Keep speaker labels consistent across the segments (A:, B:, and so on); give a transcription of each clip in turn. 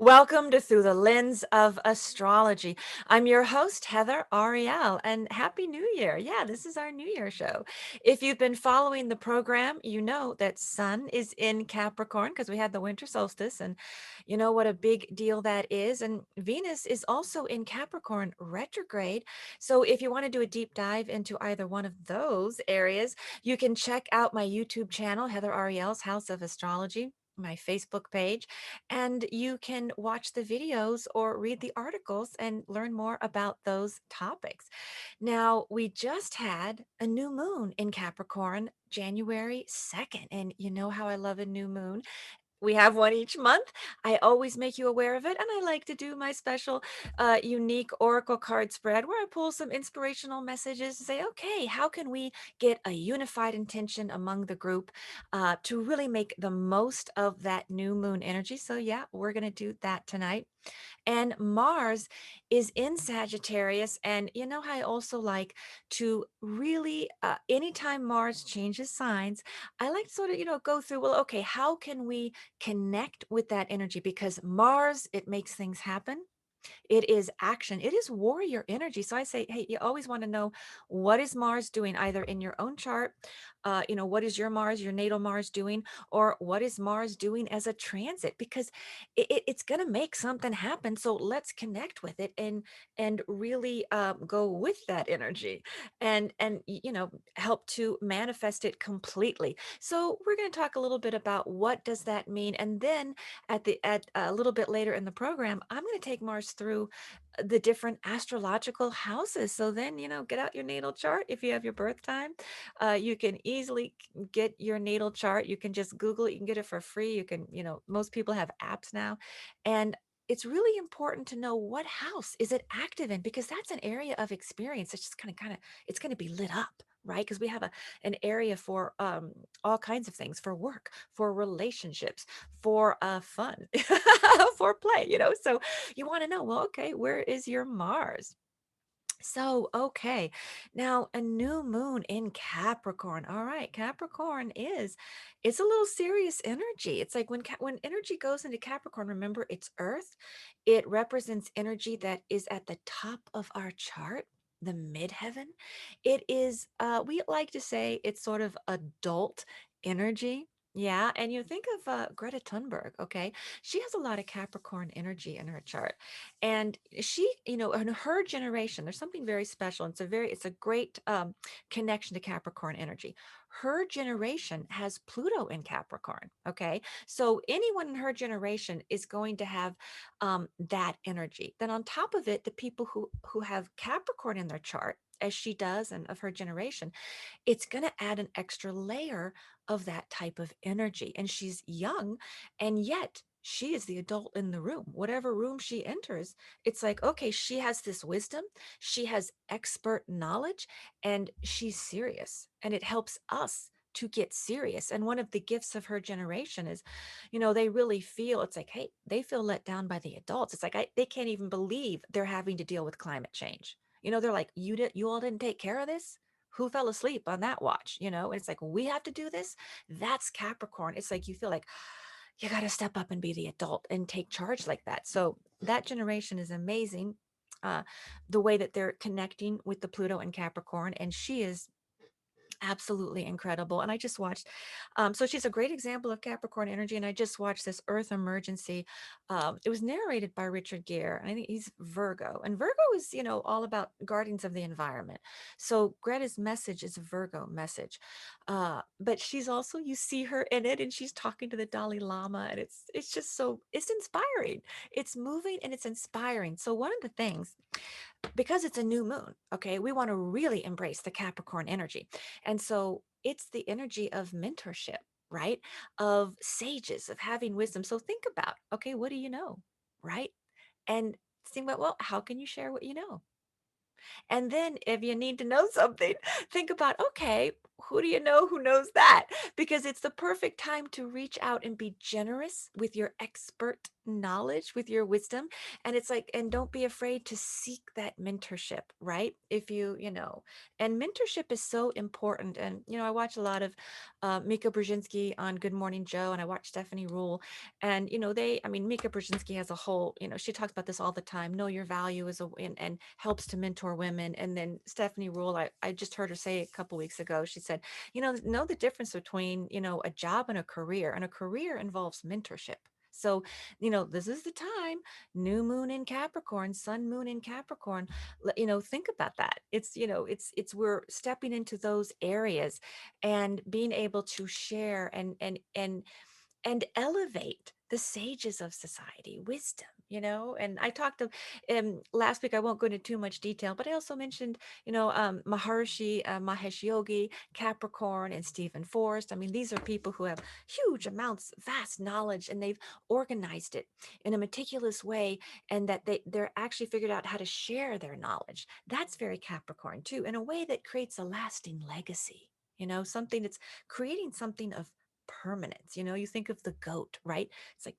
A: Welcome to Through the Lens of Astrology. I'm your host, Heather Arielle, and Happy New Year. Yeah, this is our New Year show. If you've been following the program, you know that Sun is in Capricorn because we had the winter solstice, and you know what a big deal that is. And Venus is also in Capricorn retrograde. So if you want to do a deep dive into either one of those areas, you can check out my YouTube channel, Heather Arielle's House of Astrology, my Facebook page, and you can watch the videos or read the articles and learn more about those topics. Now, we just had a new moon in Capricorn, January 2nd, and you know how I love a new moon. We have one each month. I always make you aware of it, and I like to do my special, unique oracle card spread where I pull some inspirational messages and say, okay, how can we get a unified intention among the group to really make the most of that new moon energy? So, yeah, we're going to do that tonight. And Mars is in Sagittarius. And you know how I also like to really, anytime Mars changes signs, I like to sort of, go through, well, okay, how can we connect with that energy? Because Mars, it makes things happen. It is action. It is warrior energy. So I say, hey, you always want to know what is Mars doing either in your own chart, what is your Mars, your natal Mars doing, or what is Mars doing as a transit? Because it's going to make something happen. So let's connect with it and really go with that energy and help to manifest it completely. So we're going to talk a little bit about what does that mean, and then at a little bit later in the program, I'm going to take Mars through the different astrological houses. So then, get out your natal chart if you have your birth time. You can easily get your natal chart. You can just Google it. You can get it for free. You can, most people have apps now. And it's really important to know what house is it active in, because that's an area of experience. It's just kind of it's going to be lit up, right? Because we have an area for all kinds of things, for work, for relationships, for fun, for play, so you want to know, well, okay, where is your Mars? So, okay. Now, a new moon in Capricorn. All right, Capricorn is it's a little serious energy. It's like when energy goes into Capricorn, remember it's Earth. It represents energy that is at the top of our chart, the midheaven. It is we like to say it's sort of adult energy. Yeah, and you think of Greta Thunberg, okay? She has a lot of Capricorn energy in her chart. And she, in her generation, there's something very special. It's a great connection to Capricorn energy. Her generation has Pluto in Capricorn. Okay. So anyone in her generation is going to have that energy. Then on top of it, the people who have Capricorn in their chart, as she does and of her generation, it's going to add an extra layer of that type of energy. And she's young, and yet she is the adult in the room. Whatever room she enters, it's like, okay, she has this wisdom, she has expert knowledge, and she's serious. And it helps us to get serious. And one of the gifts of her generation is, they really feel it's like, hey, they feel let down by the adults. It's like they can't even believe they're having to deal with climate change. They're like, you all didn't take care of this. Who fell asleep on that watch? And it's like, we have to do this. That's Capricorn. It's like you feel like you got to step up and be the adult and take charge like that. So that generation is amazing. Uh, the way that they're connecting with the Pluto and Capricorn, and she is absolutely incredible. And I just watched, so she's a great example of Capricorn energy. And I just watched this Earth Emergency. It was narrated by Richard Gere, and I think he's Virgo. And Virgo is, all about guardians of the environment. So Greta's message is a Virgo message. But she's also, you see her in it, and she's talking to the Dalai Lama, and it's just so it's inspiring. It's moving and it's inspiring. So one of the things, because it's a new moon, okay, we want to really embrace the Capricorn energy. And so it's the energy of mentorship, right? Of sages, of having wisdom. So think about, okay, what do you know, right? And think about, well, how can you share what you know? And then if you need to know something, think about, okay, who do you know who knows that? Because it's the perfect time to reach out and be generous with your expert knowledge, with your wisdom. And it's like, and don't be afraid to seek that mentorship, right? If and mentorship is so important. And, I watch a lot of Mika Brzezinski on Good Morning Joe, and I watch Stephanie Rule. And, Mika Brzezinski has a whole, she talks about this all the time, know your value and helps to mentor women. And then Stephanie Rule, I just heard her say a couple weeks ago, she said, know the difference between, a job and a career. And a career involves mentorship. So, this is the time, new moon in Capricorn, sun moon in Capricorn, think about that. We're stepping into those areas and being able to share and elevate the sages of society, wisdom, and I talked to last week. I won't go into too much detail, but I also mentioned, Maharishi Mahesh Yogi, Capricorn, and Stephen Forrest. I mean, these are people who have huge amounts, vast knowledge, and they've organized it in a meticulous way, and that they're actually figured out how to share their knowledge. That's very Capricorn too, in a way that creates a lasting legacy, something that's creating something of permanence. You think of the goat, right? It's like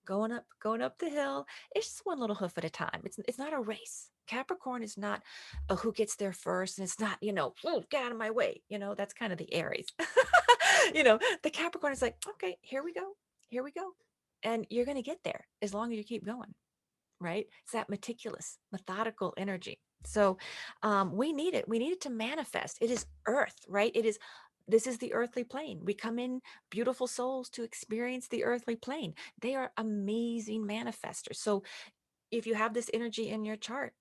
A: going up the hill. It's just one little hoof at a time. It's not a race. Capricorn is not a who gets there first, and it's not, oh, get out of my way. That's kind of the Aries. The Capricorn is like, okay, here we go. Here we go. And you're going to get there as long as you keep going, right? It's that meticulous, methodical energy. So we need it. We need it to manifest. It is earth, right? This is the earthly plane. We come in beautiful souls to experience the earthly plane. They are amazing manifestors. So if you have this energy in your chart,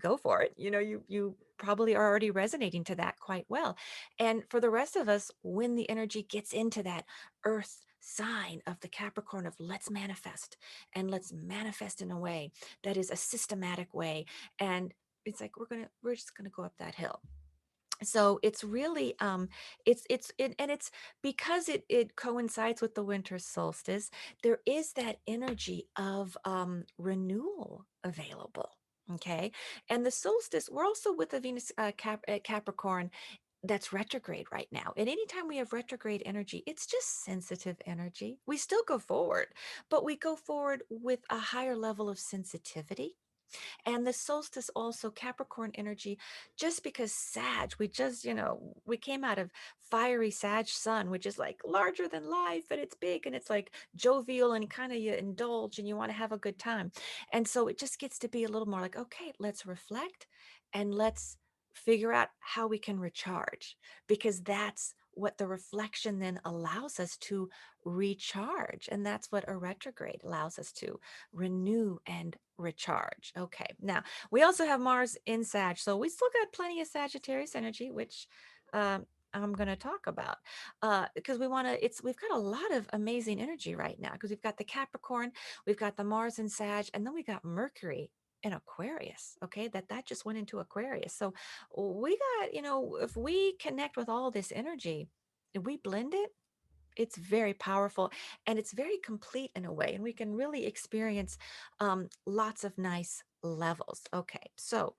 A: go for it. You probably are already resonating to that quite well. And for the rest of us, when the energy gets into that earth sign of the Capricorn of let's manifest, and let's manifest in a way that is a systematic way, and it's like we're just gonna go up that hill. So it's really and it's because it coincides with the winter solstice. There is that energy of renewal available. Okay, and the solstice, we're also with the Venus Capricorn that's retrograde right now. And anytime we have retrograde energy, it's just sensitive energy. We still go forward, but we go forward with a higher level of sensitivity. And the solstice also, Capricorn energy, just because Sag, we came out of fiery Sag sun, which is like larger than life, and it's big, and it's like jovial, and kind of you indulge and you want to have a good time. And so it just gets to be a little more like, okay, let's reflect and let's figure out how we can recharge, because that's what the reflection then allows us to recharge. And that's what a retrograde allows us to renew and recharge. Okay. Now, we also have Mars in Sag. So we still got plenty of Sagittarius energy, which I'm going to talk about because we've got a lot of amazing energy right now, because we've got the Capricorn, we've got the Mars in Sag, and then we got Mercury in Aquarius. Okay. That just went into Aquarius. So we got, if we connect with all this energy, if we blend it, it's very powerful, and it's very complete in a way, and we can really experience lots of nice levels. Okay, so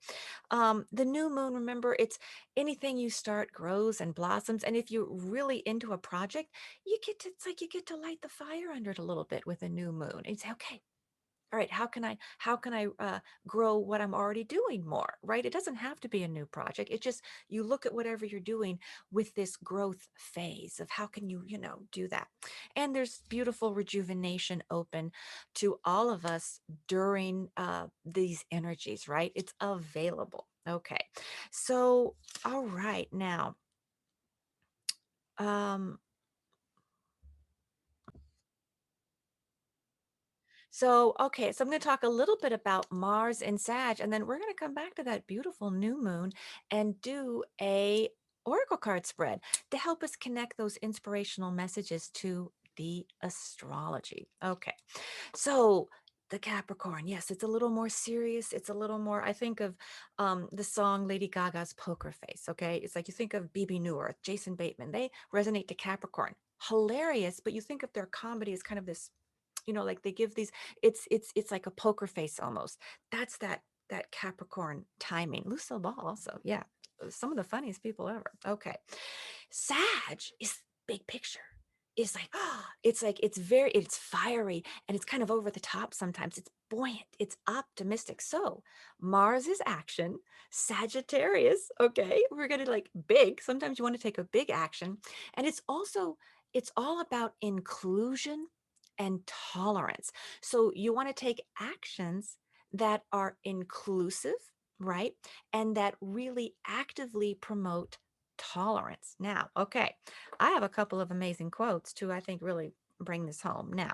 A: the new moon, remember, it's anything you start grows and blossoms, and if you're really into a project, it's like you get to light the fire under it a little bit with a new moon and say, okay, all right, how can I grow what I'm already doing more, right? It doesn't have to be a new project. It just, you look at whatever you're doing with this growth phase of how can you, do that. And there's beautiful rejuvenation open to all of us during these energies, right? It's available. Okay, so all right, now um so I'm going to talk a little bit about Mars and Sag, and then we're going to come back to that beautiful new moon and do a oracle card spread to help us connect those inspirational messages to the astrology. Okay. So the Capricorn, yes, it's a little more serious. It's a little more, I think of the song Lady Gaga's Poker Face. Okay. It's like you think of BB Newirth, Jason Bateman, they resonate to Capricorn. Hilarious, but you think of their comedy as kind of this, like they give these, it's like a poker face almost. That's that Capricorn timing. Lucille Ball also, yeah. some of the funniest people ever. Okay. Sag is big picture. It's like, it's like, it's fiery and it's kind of over the top sometimes. It's buoyant, it's optimistic. So, Mars is action, Sagittarius, okay, we're gonna like big. Sometimes you want to take a big action. And it's all about inclusion and tolerance. So, you want to take actions that are inclusive, right? And that really actively promote tolerance. Now, okay, I have a couple of amazing quotes to, I think, really bring this home. Now,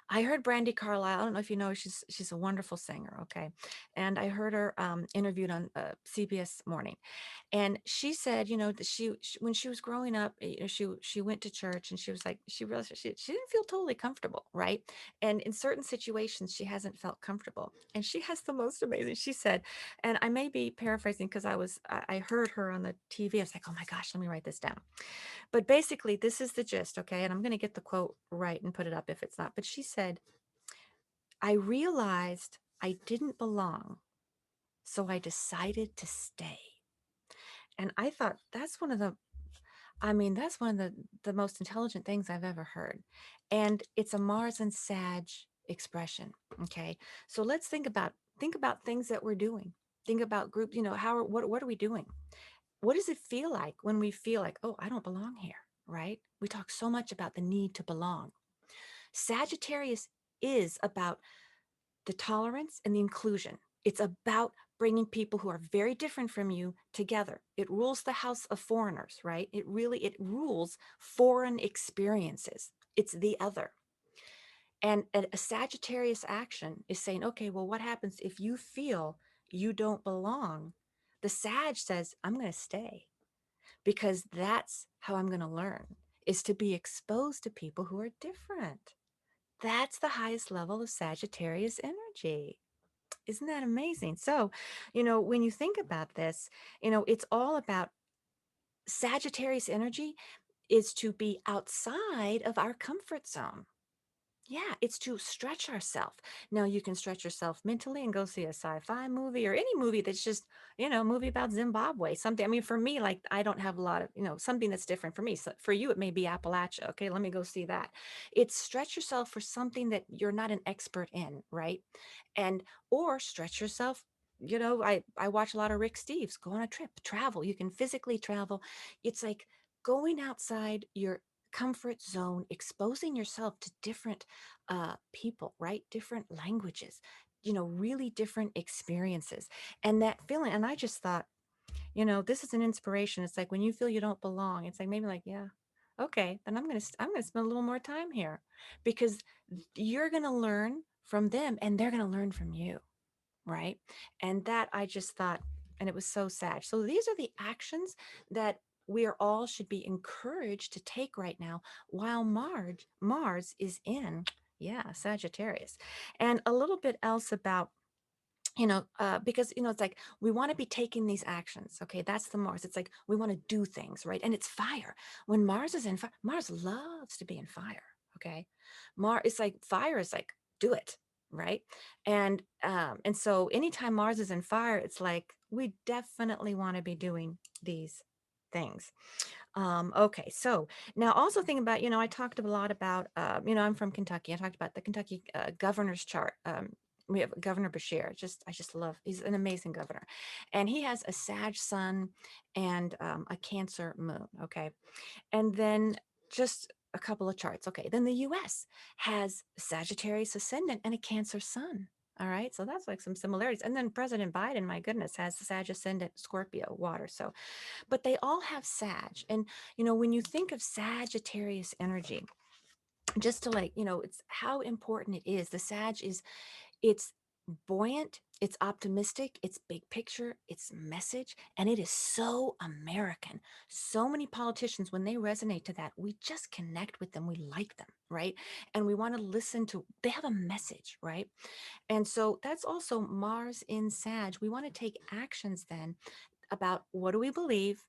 A: I heard Brandy Carlisle. I don't know if you know, she's a wonderful singer. Okay, and I heard her interviewed on CBS Morning, and she said, you know, that when she was growing up, you know, she went to church and she was like, she realized she didn't feel totally comfortable, right? And in certain situations, she hasn't felt comfortable, and she has the most amazing. She said, and I may be paraphrasing because I heard her on the TV. I was like, oh my gosh, let me write this down. But basically, this is the gist, okay? And I'm going to get the quote right and put it up if it's not. But she said, I realized I didn't belong, so I decided to stay. And I thought that's one of the, I mean, that's one of the most intelligent things I've ever heard. And it's a Mars and Sag expression, okay? So let's think about things that we're doing. Think about groups, you know, what are we doing? What does it feel like when we feel like, oh, I don't belong here, right? We talk so much about the need to belong. Sagittarius is about the tolerance and the inclusion. It's about bringing people who are very different from you together. It rules the house of foreigners, right? It rules foreign experiences. It's the other. And a Sagittarius action is saying, okay, well, what happens if you feel you don't belong? The Sag says, I'm going to stay because that's how I'm going to learn, is to be exposed to people who are different. That's the highest level of Sagittarius energy. Isn't that amazing? So, you know, when you think about this, you know, it's all about Sagittarius energy is to be outside of our comfort zone. Yeah, it's to stretch ourselves. Now you can stretch yourself mentally and go see a sci-fi movie or any movie that's just, you know, a movie about Zimbabwe, something. I mean, for me, like I don't have a lot of, you know, something that's different for me. So for you, it may be Appalachia. Okay, let me go see that. It's stretch yourself for something that you're not an expert in, right? And or stretch yourself. You know, I watch a lot of Rick Steves. Go on a trip, travel. You can physically travel. It's like going outside your comfort zone, exposing yourself to different people, right? Different languages, you know, really different experiences. And that feeling, and I just thought, you know, this is an inspiration. It's like when you feel you don't belong, it's like maybe like, yeah, okay, then I'm gonna spend a little more time here because you're gonna learn from them and they're gonna learn from you, right? And that I just thought, and it was so sad. So these are the actions that we are all should be encouraged to take right now while Mars is in, yeah, Sagittarius. And a little bit else about, you know, because, you know, it's like we want to be taking these actions. Okay, that's the Mars. It's like we want to do things, right? And it's fire. When Mars is in fire, Mars loves to be in fire. Okay, Mars, it's like fire is like do it, right? And so anytime Mars is in fire, it's like we definitely want to be doing these things. Okay, so now also think about, you know, I talked a lot about, you know, I'm from Kentucky. I talked about the Kentucky governor's chart. We have Governor Bashir. I just love. He's an amazing governor, and he has a Sag Sun and a Cancer Moon. Okay, and then just a couple of charts. Okay, then the U.S. has Sagittarius Ascendant and a Cancer Sun. All right, so that's like some similarities. And then President Biden, my goodness, has the Sag Ascendant Scorpio water. So but they all have Sag. And, you know, when you think of Sagittarius energy, just to like, you know, it's how important it is. The Sag is, it's buoyant, it's optimistic, it's big picture, it's message, and it is so American. So many politicians, when they resonate to that, we just connect with them. We like them, right? And we want to listen to, they have a message, right? And so that's also Mars in Sag. We want to take actions then about what do we believe,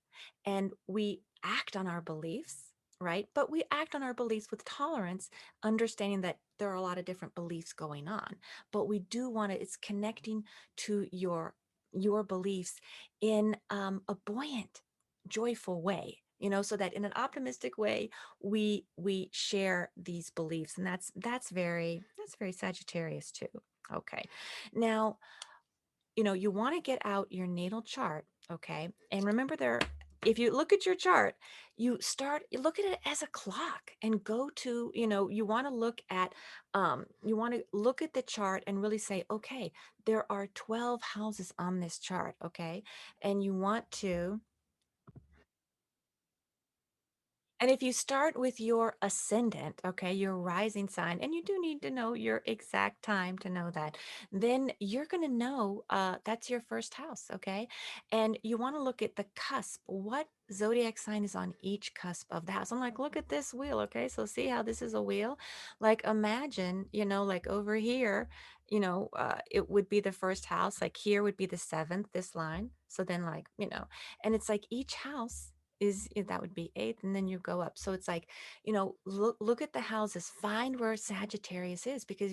A: and we act on our beliefs, right? But we act on our beliefs with tolerance, understanding that there are a lot of different beliefs going on. But we do want to, it's connecting to your your beliefs in a buoyant, joyful way, so that in an optimistic way we share these beliefs. And that's very Sagittarius too. Okay. Now, you want to get out your natal chart, okay? And remember, if you look at your chart, you look at it as a clock and go to, you want to look at the chart and really say, okay, there are 12 houses on this chart, okay? And you want to And if you start with your ascendant, okay, your rising sign, and you do need to know your exact time to know that, then you're going to know that's your first house, okay? And you want to look at the cusp. What zodiac sign is on each cusp of the house? I'm like, look at this wheel, okay? So see how this is a wheel? Like imagine, like over here, it would be the first house. Like here would be the seventh, this line. So then, like, and it's like each house that would be eighth, and then you go up. So it's like, look at the houses, find where Sagittarius is, because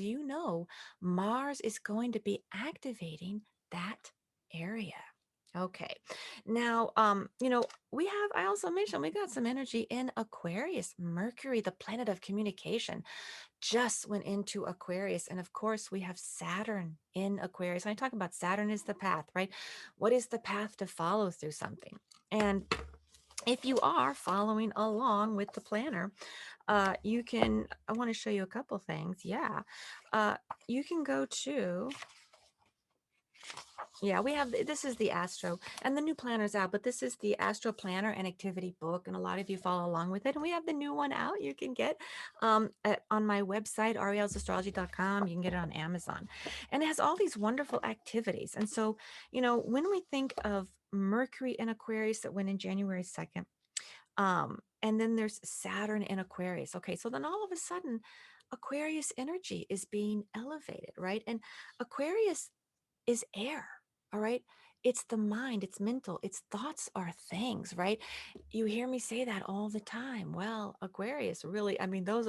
A: Mars is going to be activating that area. Okay. Now, I also mentioned we got some energy in Aquarius. Mercury, the planet of communication, just went into Aquarius. And of course, we have Saturn in Aquarius. And I talk about Saturn is the path, right? What is the path to follow through something? And if you are following along with the planner, I want to show you a couple things. Yeah. Uh, you can go to, yeah, this is the Astro, and the new planner's out, but this is the Astro Planner and Activity Book, and a lot of you follow along with it. And we have the new one out. You can get on my website, ariellesastrology.com. You can get it on Amazon, and it has all these wonderful activities. And so, when we think of Mercury in Aquarius that went in January 2nd, and then there's Saturn in Aquarius. Okay, so then all of a sudden, Aquarius energy is being elevated, right? And Aquarius is air. All right. It's the mind, it's mental, its thoughts are things, right? You hear me say that all the time. Well, Aquarius really, I mean, those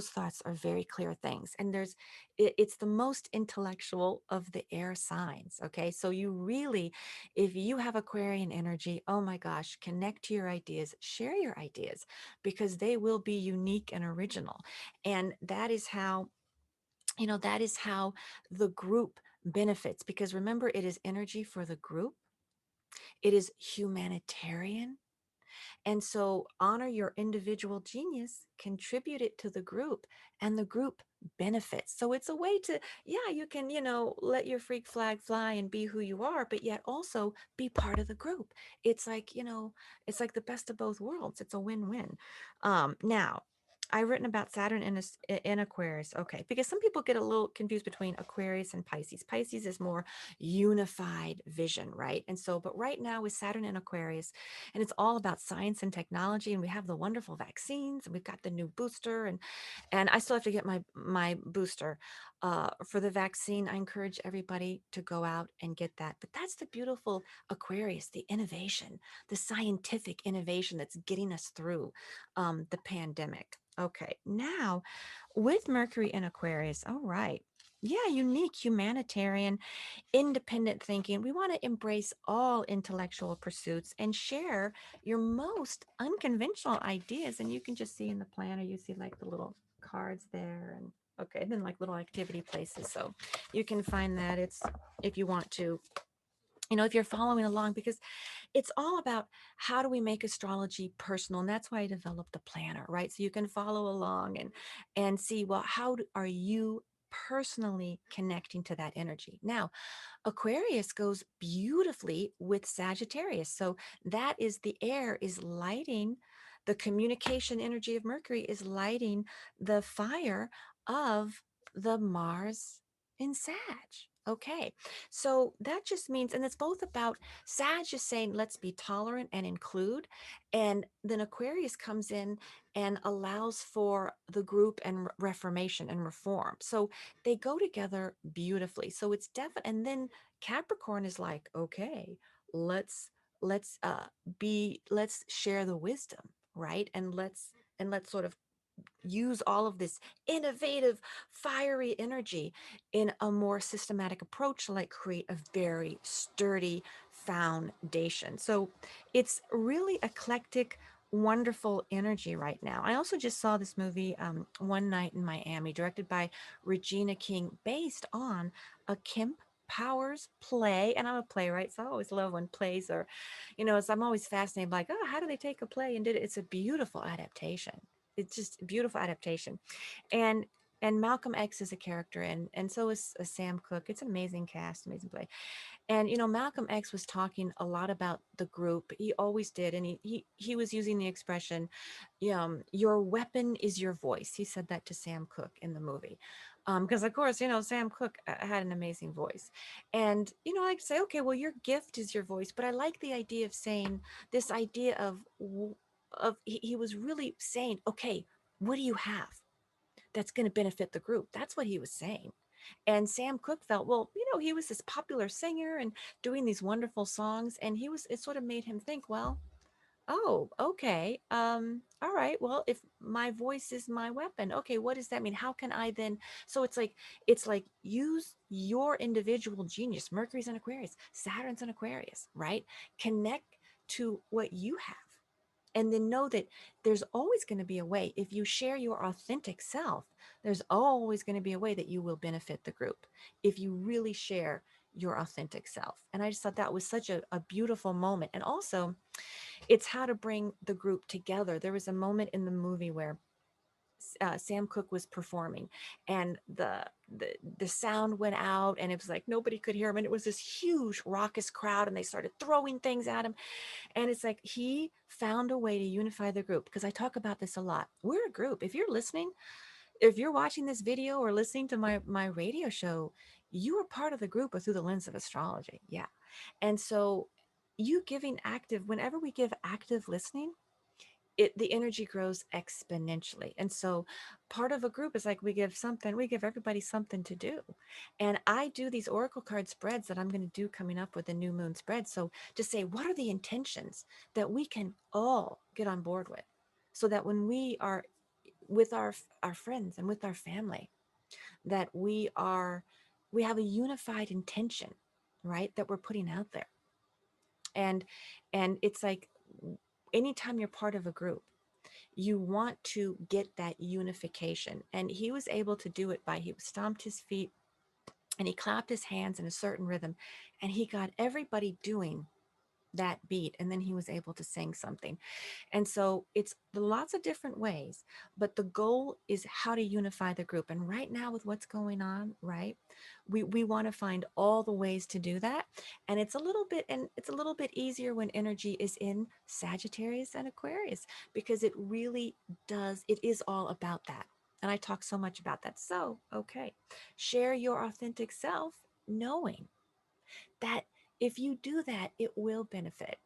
A: thoughts are very clear things. And it's the most intellectual of the air signs. Okay. So you really, if you have Aquarian energy, oh my gosh, connect to your ideas, share your ideas, because they will be unique and original. And that is how the group benefits, because remember, it is energy for the group, it is humanitarian, and so honor your individual genius, contribute it to the group, and the group benefits. So it's a way to, yeah, you can, let your freak flag fly and be who you are, but yet also be part of the group. It's like, it's like the best of both worlds. It's a win-win. Now, I've written about Saturn in Aquarius. Okay, because some people get a little confused between Aquarius and Pisces. Pisces is more unified vision, right? And so, but right now with Saturn in Aquarius, and it's all about science and technology, and we have the wonderful vaccines, and we've got the new booster, and I still have to get my booster for the vaccine. I encourage everybody to go out and get that. But that's the beautiful Aquarius, the innovation, the scientific innovation that's getting us through the pandemic. Okay, now with Mercury in Aquarius, all right. Yeah, unique, humanitarian, independent thinking. We want to embrace all intellectual pursuits and share your most unconventional ideas. And you can just see in the planner, you see like the little cards there, and okay, then like little activity places. So you can find that. It's if you want to, if you're following along, because it's all about how do we make astrology personal. And that's why I developed the planner, right? So you can follow along and see, well, are you personally connecting to that energy? Now, Aquarius goes beautifully with Sagittarius. So that is, the air is lighting, the communication energy of Mercury is lighting the fire of the Mars in Sag. Okay, so that just means, and it's both about Sag is saying, let's be tolerant and include. And then Aquarius comes in and allows for the group and reformation and reform. So they go together beautifully. So it's definitely, and then Capricorn is like, okay, let's let's share the wisdom, right? And let's sort of use all of this innovative, fiery energy in a more systematic approach to like create a very sturdy foundation. So it's really eclectic, wonderful energy right now. I also just saw this movie, One Night in Miami, directed by Regina King, based on a Kemp Powers play. And I'm a playwright, so I always love when plays are, so I'm always fascinated, like, oh, how do they take a play and did it? It's a beautiful adaptation. It's just a beautiful adaptation. And Malcolm X is a character, and so is Sam Cooke. It's an amazing cast, amazing play. And Malcolm X was talking a lot about the group. He always did, and he was using the expression, "Your weapon is your voice." He said that to Sam Cooke in the movie, because of course Sam Cooke had an amazing voice, and I like to say, okay, well, your gift is your voice, but I like the idea of saying this idea of he was really saying, okay, what do you have that's going to benefit the group? That's what he was saying. And Sam Cooke felt, well, he was this popular singer and doing these wonderful songs. And it sort of made him think, well, oh, okay. All right. Well, if my voice is my weapon, okay, what does that mean? How can I then? So it's like use your individual genius. Mercury's in Aquarius, Saturn's in Aquarius, right? Connect to what you have. And then know that there's always going to be a way. If you share your authentic self, there's always going to be a way that you will benefit the group if you really share your authentic self. And I just thought that was such a beautiful moment. And also, it's how to bring the group together. There was a moment in the movie where Sam Cooke was performing, and the sound went out, and it was like nobody could hear him, and it was this huge raucous crowd, and they started throwing things at him, and it's like he found a way to unify the group. Because I talk about this a lot. We're a group. If you're listening, if you're watching this video or listening to my radio show, you are part of the group through the lens of astrology. Yeah, and so you giving active, whenever we give active listening, the energy grows exponentially. And so part of a group is like we give everybody something to do. And I do these oracle card spreads that I'm going to do coming up with the new moon spread. So to say, what are the intentions that we can all get on board with, so that when we are with our friends and with our family, that we have a unified intention, right, that we're putting out there. And it's like anytime you're part of a group, you want to get that unification. And he was able to do it by, he stomped his feet and he clapped his hands in a certain rhythm, and he got everybody doing that beat, and then he was able to sing something. And so it's lots of different ways, but the goal is how to unify the group. And right now, with what's going on, right, we want to find all the ways to do that. And it's a little bit easier when energy is in Sagittarius and Aquarius, because it really does, it is all about that. And I talk so much about that. So, okay, share your authentic self, knowing that if you do that, it will benefit,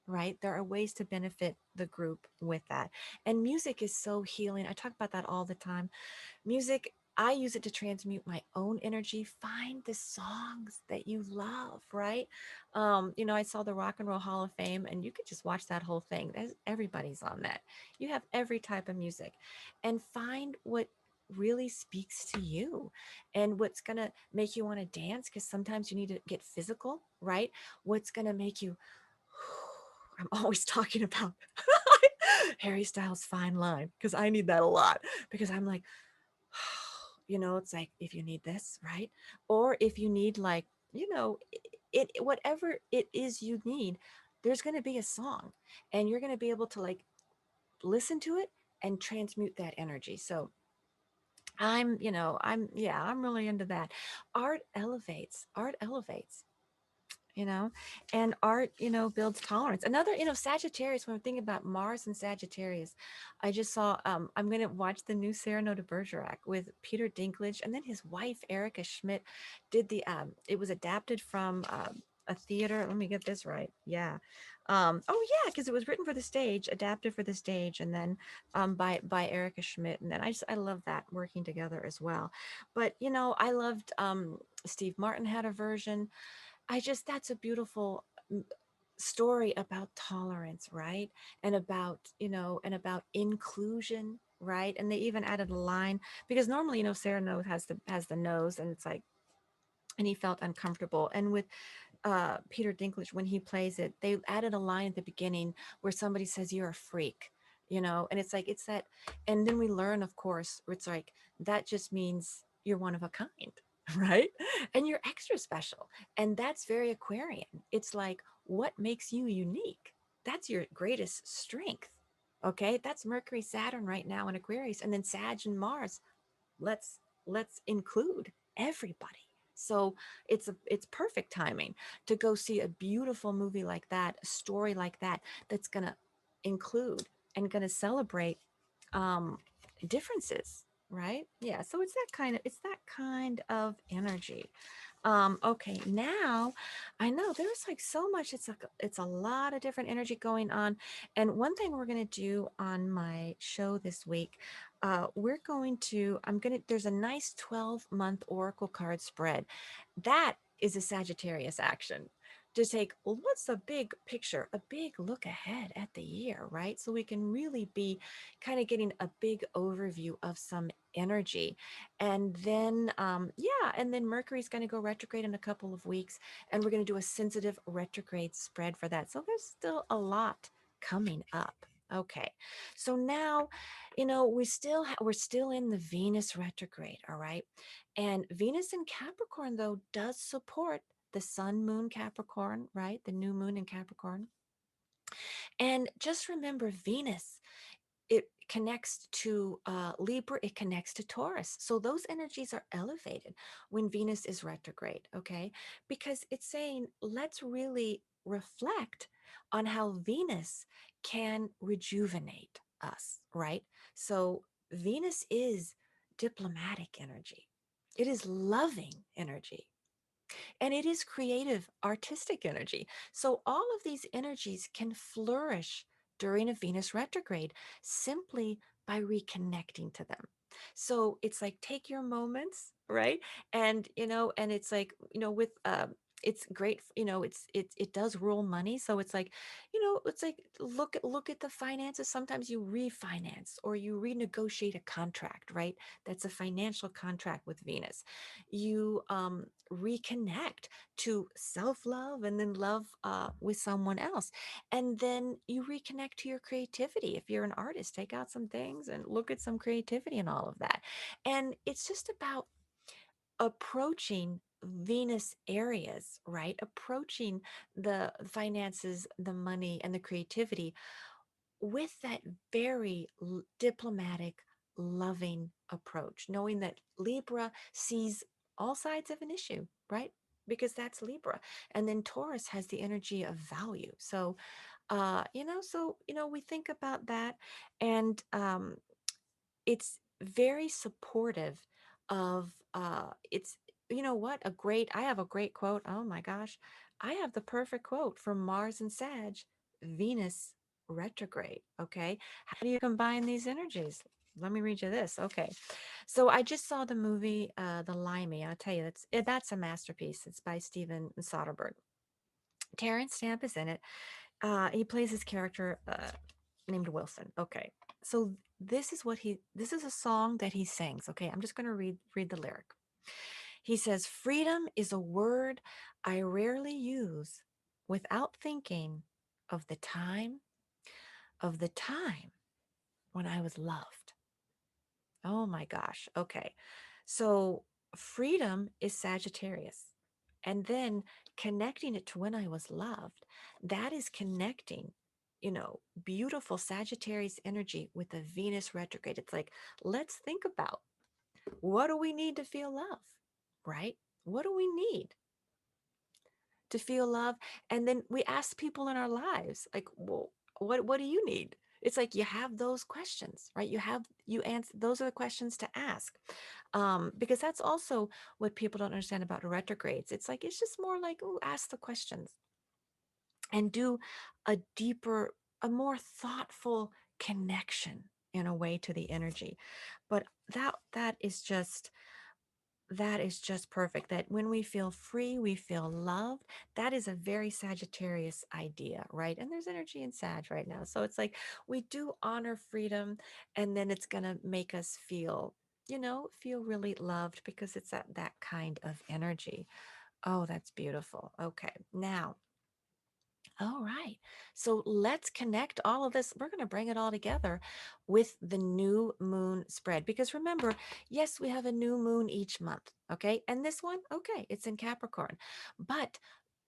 A: right? There are ways to benefit the group with that. And music is so healing. I talk about that all the time. Music, I use it to transmute my own energy. Find the songs that you love, right? I saw the Rock and Roll Hall of Fame, and you could just watch that whole thing. Everybody's on that. You have every type of music, and find what really speaks to you and what's going to make you want to dance, because sometimes you need to get physical, right? What's going to make you I'm always talking about Harry Styles' Fine Line, because I need that a lot, because I'm like, it's like, if you need this, right? Or if you need, like, whatever it is you need, there's going to be a song, and you're going to be able to like listen to it and transmute that energy. So I'm really into that. Art elevates, you know and art builds tolerance. Another, Sagittarius, when we're thinking about Mars and Sagittarius, I just saw, I'm going to watch the new Cyrano de Bergerac with Peter Dinklage, and then his wife Erica Schmidt did it was adapted from a theater. Let me get this right. Yeah. Oh yeah, because it was written for the stage, adapted for the stage, and then by Erica Schmidt. And then I love that working together as well. But I loved, Steve Martin had a version. That's a beautiful story about tolerance, right? And about inclusion, right? And they even added a line because normally, Sarah nose has the nose, and it's like, and he felt uncomfortable. And with Peter Dinklage, when he plays it, they added a line at the beginning where somebody says, "You're a freak," and it's like, it's that. And then we learn, of course, it's like, that just means you're one of a kind, right? And you're extra special. And that's very Aquarian. It's like, what makes you unique? That's your greatest strength. Okay. That's Mercury, Saturn right now in Aquarius, and then Sag and Mars. Let's include everybody. So it's perfect timing to go see a beautiful movie like that, a story like that, that's going to include and going to celebrate um differences, right? Yeah, so it's that kind of energy. Okay, now I know there's like so much, it's a lot of different energy going on. And one thing we're going to do on my show this week, there's a nice 12-month oracle card spread. That is a Sagittarius action to take, well, what's a big picture, a big look ahead at the year, right? So we can really be kind of getting a big overview of some energy. And then, yeah, and then Mercury's going to go retrograde in a couple of weeks, and we're going to do a sensitive retrograde spread for that. So there's still a lot coming up. Okay, so now, we're still in the Venus retrograde, all right? And Venus in Capricorn, though, does support the Sun, Moon, Capricorn, right? The new moon in Capricorn. And just remember, Venus, it connects to Libra, it connects to Taurus. So those energies are elevated when Venus is retrograde, okay? Because it's saying, let's really reflect on how Venus can rejuvenate us, right? So Venus is diplomatic energy, it is loving energy, and it is creative, artistic energy. So all of these energies can flourish during a Venus retrograde simply by reconnecting to them. So it's like, take your moments, right? And it's like, with it's great, it does rule money. So it's like, it's like, look at the finances. Sometimes you refinance or you renegotiate a contract, right? That's a financial contract with Venus. You reconnect to self-love and then love with someone else, and then you reconnect to your creativity. If you're an artist, take out some things and look at some creativity and all of that. And it's just about approaching Venus areas, right? Approaching the finances, the money, and the creativity with that very diplomatic, loving approach, knowing that Libra sees all sides of an issue, right? Because that's Libra. And then Taurus has the energy of value. So, we think about that. And it's very supportive of it's you know what a great I have a great quote. Oh my gosh, I have the perfect quote from Mars and Sag, Venus retrograde. Okay, how do you combine these energies? Let me read you this. Okay, so I just saw the movie The Limey. I'll tell you, that's a masterpiece. It's by Steven Soderbergh. Terrence Stamp is in it. He plays his character named Wilson. Okay. So this is a song that he sings. Okay. I'm just going to read the lyric. He says, "Freedom is a word I rarely use without thinking of the time when I was loved." Oh my gosh. Okay. So freedom is Sagittarius. And then connecting it to when I was loved, that is connecting, beautiful Sagittarius energy with the Venus retrograde. It's like, let's think about, what do we need to feel love, right? What do we need to feel love? And then we ask people in our lives, like, well, what do you need? It's like, you have those questions, right? You answer, those are the questions to ask. Because that's also what people don't understand about retrogrades. It's like, it's just more like, oh, ask the questions and do a deeper, a more thoughtful connection in a way to the energy. But that is just That is just perfect. That when we feel free, we feel loved. That is a very Sagittarius idea, right? And there's energy in Sag right now. So it's like we do honor freedom, and then it's going to make us feel, feel really loved because it's that kind of energy. Oh, that's beautiful. Okay. Now, all right. So let's connect all of this. We're going to bring it all together with the new moon spread. Because remember, yes, we have a new moon each month. Okay. And this one, okay, it's in Capricorn. But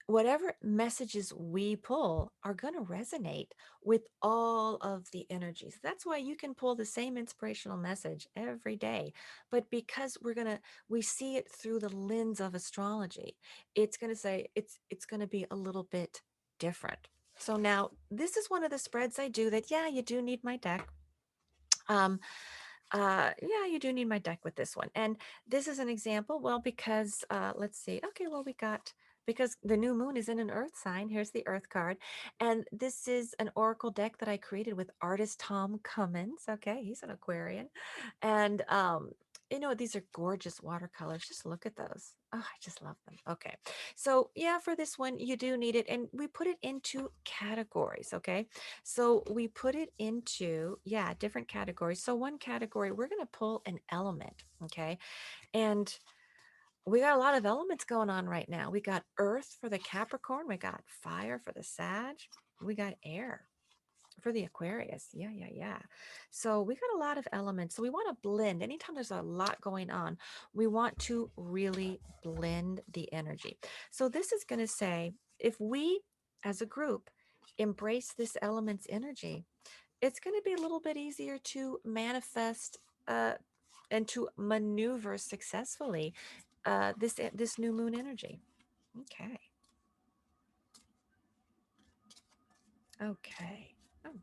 A: whatever messages we pull are going to resonate with all of the energies. That's why you can pull the same inspirational message every day. But because we see it through the lens of astrology, it's going to say it's going to be a little bit different. So now this is one of the spreads I do that, yeah, you do need my deck. Um, yeah, you do need my deck with this one. And this is an example. Well, because let's see. Okay, well, we got because the new moon is in an earth sign. Here's the earth card. And this is an oracle deck that I created with artist Tom Cummins. Okay, he's an Aquarian. And these are gorgeous watercolors. Just look at those. Oh, I just love them. Okay. So, yeah, for this one, you do need it. And we put it into categories. Okay. So we put it into, yeah, different categories. So one category, we're going to pull an element, okay? And we got a lot of elements going on right now. We got earth for the Capricorn, we got fire for the Sag, we got air for the Aquarius. Yeah, yeah, yeah. So we got a lot of elements. So we want to blend. Anytime there's a lot going on, we want to really blend the energy. So this is going to say if we as a group embrace this element's energy, it's going to be a little bit easier to manifest uh, and to maneuver successfully this new moon energy. Okay. Okay. All right.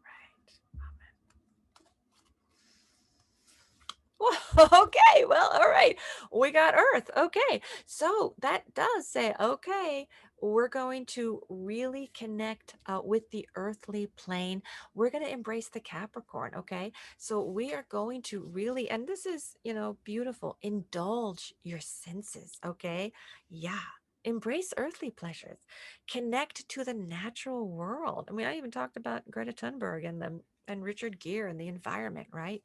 A: Well, okay. Well, all right. We got Earth. Okay. So that does say, okay, we're going to really connect with the earthly plane. We're going to embrace the Capricorn. Okay. So we are going to really, and this is, beautiful, indulge your senses. Okay. Yeah. Embrace earthly pleasures, connect to the natural world. I mean, I even talked about Greta Thunberg and Richard Gere and the environment, right?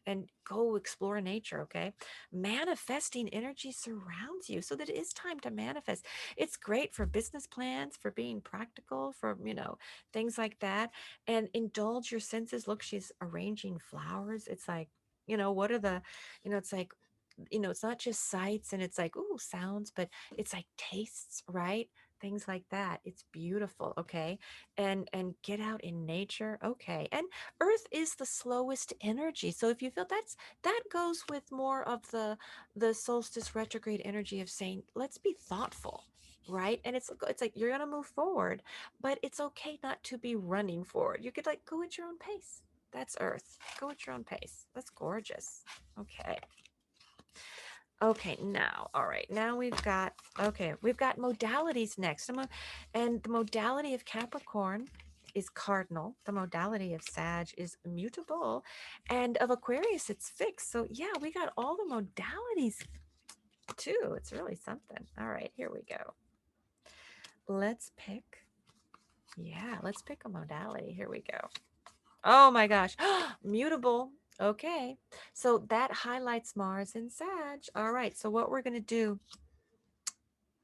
A: And go explore nature, okay? Manifesting energy surrounds you so that it is time to manifest. It's great for business plans, for being practical, for, things like that. And indulge your senses. Look, she's arranging flowers. It's like, what are the, it's like, it's not just sights and it's like, ooh, sounds, but it's like tastes, right? Things like that. It's beautiful, okay? And get out in nature, okay? And earth is the slowest energy. So if you feel that goes with more of the solstice retrograde energy of saying, let's be thoughtful, right? And it's like you're going to move forward, but it's okay not to be running forward. You could like go at your own pace. That's earth. Go at your own pace. That's gorgeous. Okay. Okay, now, all right, now we've got modalities next. And the modality of Capricorn is cardinal. The modality of Sag is mutable. And of Aquarius, it's fixed. So, yeah, we got all the modalities too. It's really something. All right, here we go. Let's pick, yeah, let's pick a modality. Here we go. Oh my gosh, mutable. Okay, so that highlights Mars and Sag. All right, so what we're going to do,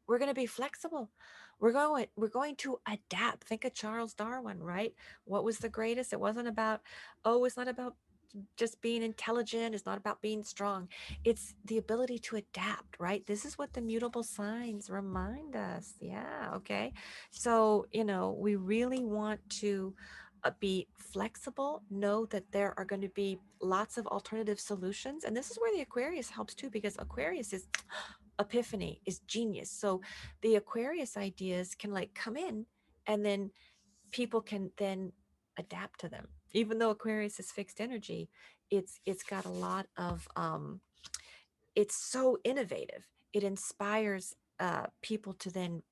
A: we're going to be flexible. We're going to adapt. Think of Charles Darwin, right? What was the greatest? It wasn't about, oh, it's not about just being intelligent, it's not about being strong. It's the ability to adapt, right? This is what the mutable signs remind us. Yeah, okay. So, we really want to be flexible, know that there are going to be lots of alternative solutions. And this is where the Aquarius helps too, because Aquarius is epiphany, is genius. So the Aquarius ideas can like come in, and then people can then adapt to them. Even though Aquarius is fixed energy, it's got a lot of it's so innovative. It inspires people to then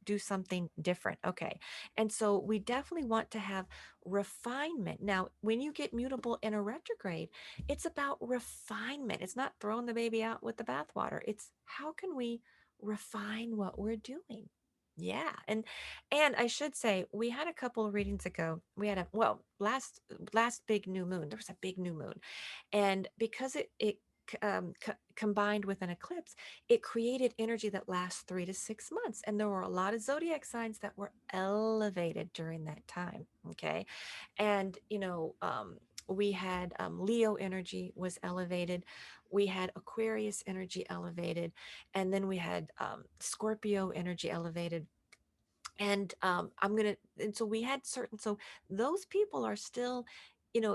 A: do something different. Okay. And so we definitely want to have refinement. Now, when you get mutable in a retrograde, it's about refinement. It's not throwing the baby out with the bathwater. It's how can we refine what we're doing? Yeah. And I should say we had a couple of readings ago. We had a well, last big new moon. There was a big new moon. And because combined with an eclipse, it created energy that lasts 3 to 6 months. And there were a lot of zodiac signs that were elevated during that time. Okay. And, we had Leo energy was elevated. We had Aquarius energy elevated. And then we had Scorpio energy elevated. And and so we had certain, so those people are still,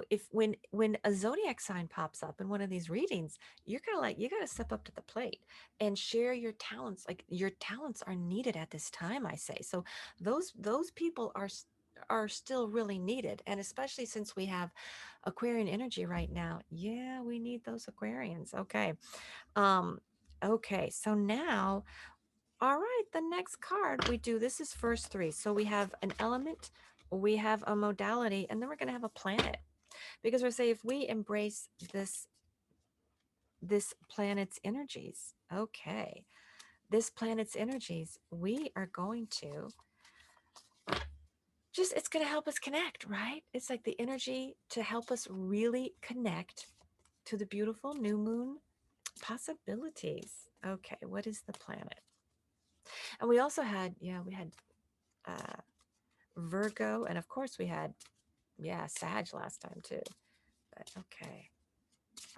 A: if when a zodiac sign pops up in one of these readings, you're kind of like, you got to step up to the plate and share your talents. Like your talents are needed at this time, I say. So those people are still really needed, and especially since we have Aquarian energy right now. Yeah, we need those Aquarians. Okay. um okay, so now, all right, the next card we do, this is first three. So we have an element, we have a modality, and then we're going to have a planet. Because we're saying if we embrace this planet's energies, okay, this planet's energies, we are going to just, it's going to help us connect, right? It's like the energy to help us really connect to the beautiful new moon possibilities. Okay, what is the planet? And we also had, yeah, we had uh Virgo, and of course we had, yeah, Sag last time too. But okay.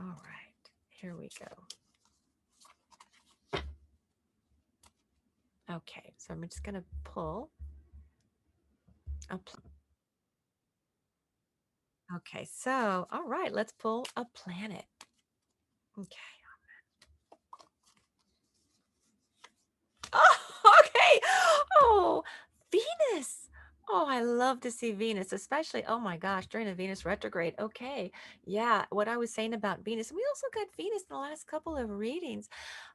A: All right. Here we go. Okay. So I'm just going to pull a okay. So, all right, let's pull a planet. Okay. Oh, okay. Oh, Venus. Oh, I love to see Venus, especially, oh my gosh, during the Venus retrograde. Okay. Yeah, what I was saying about Venus. We also got Venus in the last couple of readings.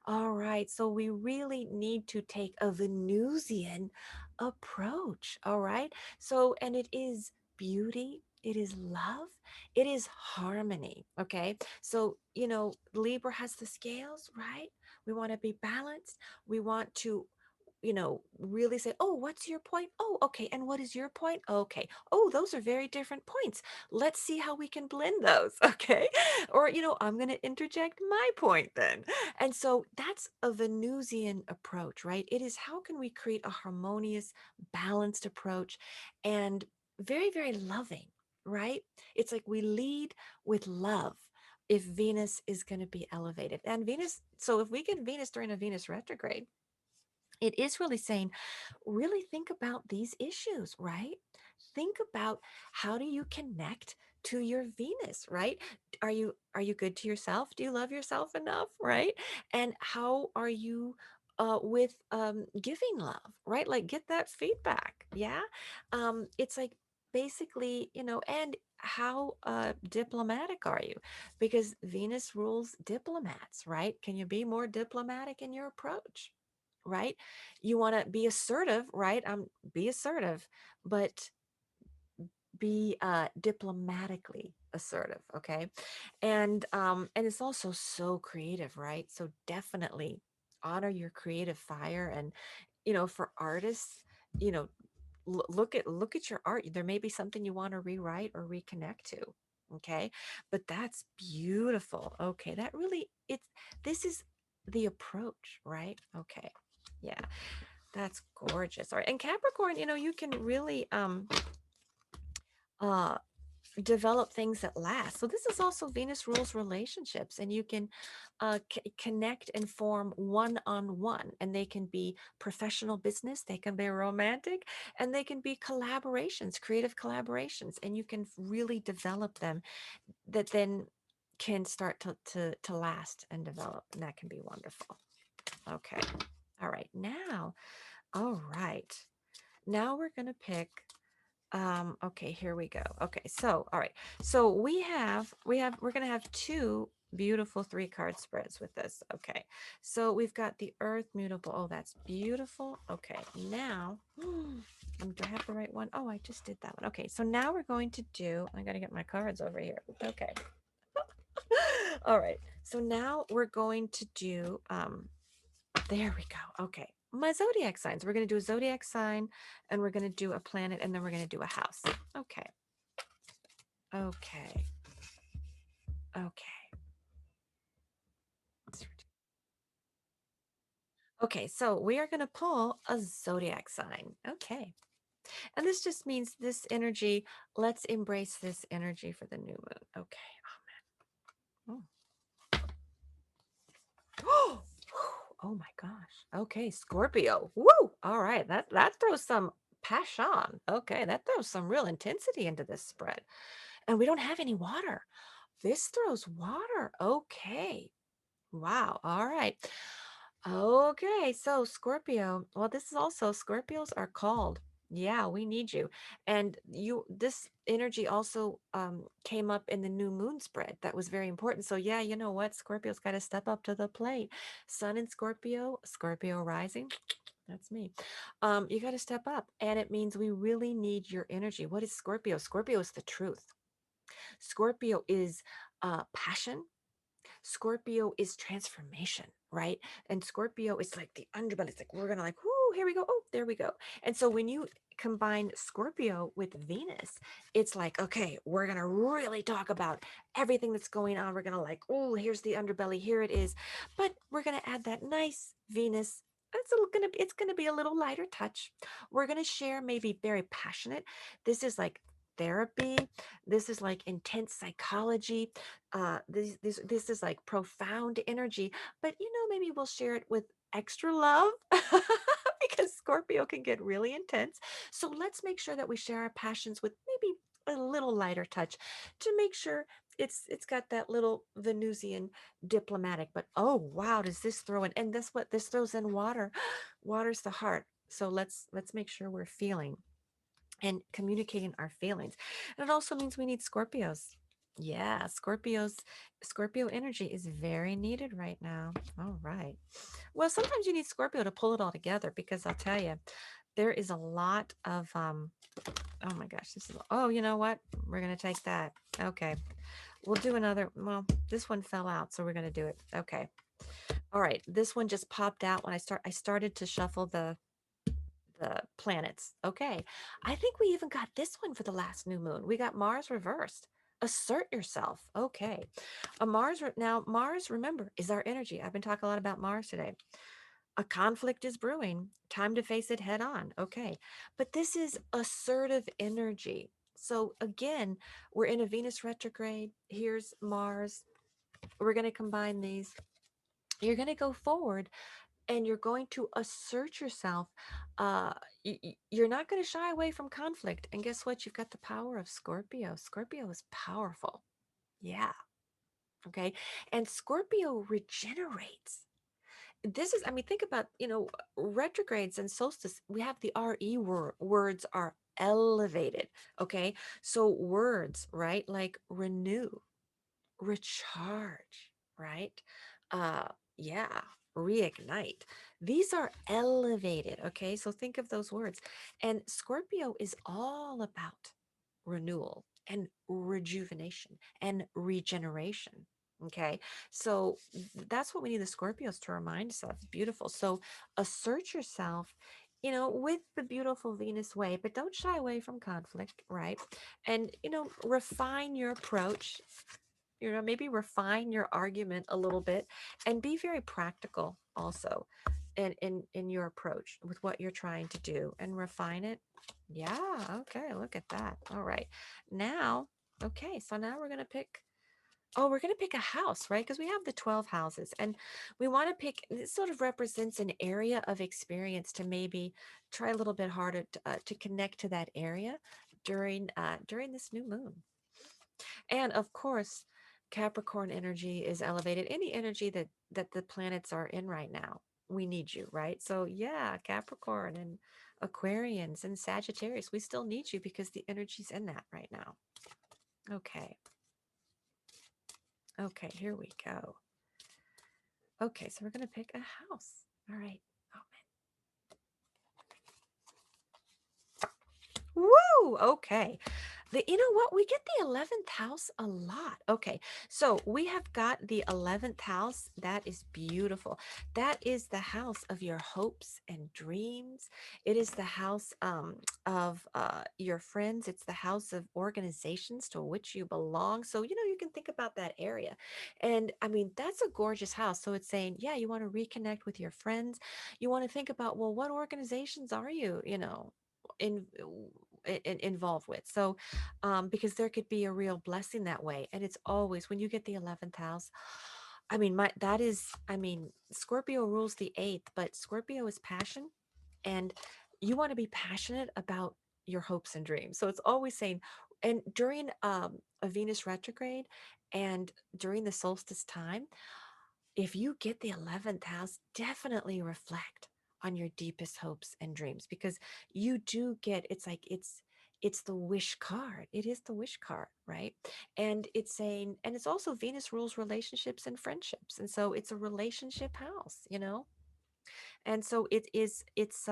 A: All right. So we really need to take a Venusian approach. All right. So, and it is beauty, it is love, it is harmony. Okay. So, Libra has the scales, right? We want to be balanced. We want to, really say, oh, what's your point? Oh, okay. And what is your point? Okay. Oh, those are very different points. Let's see how we can blend those. Okay. Or, I'm going to interject my point then. And so that's a Venusian approach, right? It is how can we create a harmonious, balanced approach and very, very loving, right? It's like we lead with love if Venus is going to be elevated. And Venus, so if we get Venus during a Venus retrograde, it is really saying, really think about these issues, right? Think about how do you connect to your Venus, right? Are you good to yourself? Do you love yourself enough, right? And how are you with giving love, right? Like get that feedback. Yeah. It's like basically, and how diplomatic are you? Because Venus rules diplomats, right? Can you be more diplomatic in your approach? Right? You want to be assertive, right? Be assertive, but be diplomatically assertive, okay? And it's also so creative, right? So definitely honor your creative fire. And for artists, you know look at your art. There may be something you want to rewrite or reconnect to. Okay. But that's beautiful. Okay. That really, it's, this is the approach, right? Okay. Yeah. That's gorgeous. All right. And Capricorn, you can really uh develop things that last. So this is also Venus rules relationships, and you can connect and form one-on-one, and they can be professional business, they can be romantic, and they can be collaborations, creative collaborations, and you can really develop them that then can start to last and develop, and that can be wonderful. Okay. All right. Now, all right. Now we're going to pick okay, here we go. Okay, so all right. So we're gonna have two Beautiful 3-card spreads with this. Okay. So we've got the earth mutable. Oh, that's beautiful. Okay. Now, do I have the right one? Oh, I just did that one. Okay. So now we're going to do, I got to get my cards over here. Okay. All right. So now we're going to do, there we go. Okay. My zodiac signs. We're going to do a zodiac sign and we're going to do a planet and then we're going to do a house. Okay. Okay. Okay. Okay, so we are going to pull a zodiac sign. Okay. And this just means this energy, let's embrace this energy for the new moon. Okay. Oh, oh, oh my gosh. Okay, Scorpio. Woo! All right. That throws some passion. Okay, that throws some real intensity into this spread. And we don't have any water. This throws water. Okay. Wow. All right. Okay. So, Scorpio, well, this is also Scorpios are called. Yeah, we need you. And this energy also came up in the new moon spread. That was very important. So, yeah, you know what? Scorpio's got to step up to the plate. Sun in Scorpio, Scorpio rising. That's me. You got to step up. And it means we really need your energy. What is Scorpio? Scorpio is the truth. Scorpio is passion. Scorpio is transformation, right? And Scorpio is like the underbelly. It's like we're gonna like, whoo, here we go. Oh, there we go. And so when you combine Scorpio with Venus, it's like, okay, we're gonna really talk about everything that's going on. We're gonna like, oh, here's the underbelly, here it is. But we're gonna add that nice Venus. It's gonna be a little lighter touch. We're gonna share maybe very passionate. This is like therapy. This is like intense psychology. This is like profound energy, but maybe we'll share it with extra love because Scorpio can get really intense. So let's make sure that we share our passions with maybe a little lighter touch to make sure it's got that little Venusian diplomatic. But oh wow, does this throw in? And that's what this throws in water. Water's the heart. So let's make sure we're feeling and communicating our feelings. And it also means we need Scorpios. Yeah, Scorpio energy is very needed right now. All right. Well, sometimes you need Scorpio to pull it all together because I'll tell you, there is a lot of oh my gosh, oh, you know what? We're going to take that. Okay. We'll do another. Well, this one fell out, so we're going to do it. Okay. All right. This one just popped out when I started to shuffle the planets. Okay. I think we even got this one for the last new moon. We got Mars reversed. Assert yourself. Okay. Now Mars, remember, is our energy. I've been talking a lot about Mars today. A conflict is brewing. Time to face it head on. Okay. But this is assertive energy. So again, we're in a Venus retrograde. Here's Mars. We're going to combine these. You're going to go forward and you're going to assert yourself. You're not going to shy away from conflict. And guess what? You've got the power of Scorpio. Scorpio is powerful. Yeah. Okay. And Scorpio regenerates. Think about, retrogrades and solstice. We have the RE words are elevated. Okay. So words, right? Like renew, recharge, right? Uh, yeah, reignite. These are elevated, okay? So think of those words. And Scorpio is all about renewal and rejuvenation and regeneration. Okay, so that's what we need the Scorpios to remind us of. Beautiful. So assert yourself, with the beautiful Venus way, but don't shy away from conflict, right? And, refine your approach, maybe refine your argument a little bit and be very practical also in your approach with what you're trying to do and refine it. Yeah, okay, look at that. All right. Now, okay, so now we're going to pick a house, right? Because we have the 12 houses and we want to pick, this sort of represents an area of experience to maybe try a little bit harder to connect to that area during this new moon. And of course, Capricorn energy is elevated. Any energy that the planets are in right now, we need you, right? So yeah, Capricorn and Aquarians and Sagittarius, we still need you because the energy's in that right now. Okay. Okay, here we go. Okay, so we're going to pick a house. All right. Oh, woo! Okay. You know what? We get the 11th house a lot. Okay. So we have got the 11th house. That is beautiful. That is the house of your hopes and dreams. It is the house of your friends. It's the house of organizations to which you belong. So, you can think about that area. And I mean, that's a gorgeous house. So it's saying, yeah, you want to reconnect with your friends. You want to think about, well, what organizations are you, in involved with. So because there could be a real blessing that way. And it's always when you get the 11th house. I mean, Scorpio rules the eighth, but Scorpio is passion, and you want to be passionate about your hopes and dreams. So it's always saying, and during a Venus retrograde and during the solstice time, if you get the 11th house, definitely reflect on your deepest hopes and dreams, because you do get, it's the wish card. It is the wish card, right? And it's saying, and it's also Venus rules relationships and friendships. And so it's a relationship house. And so it's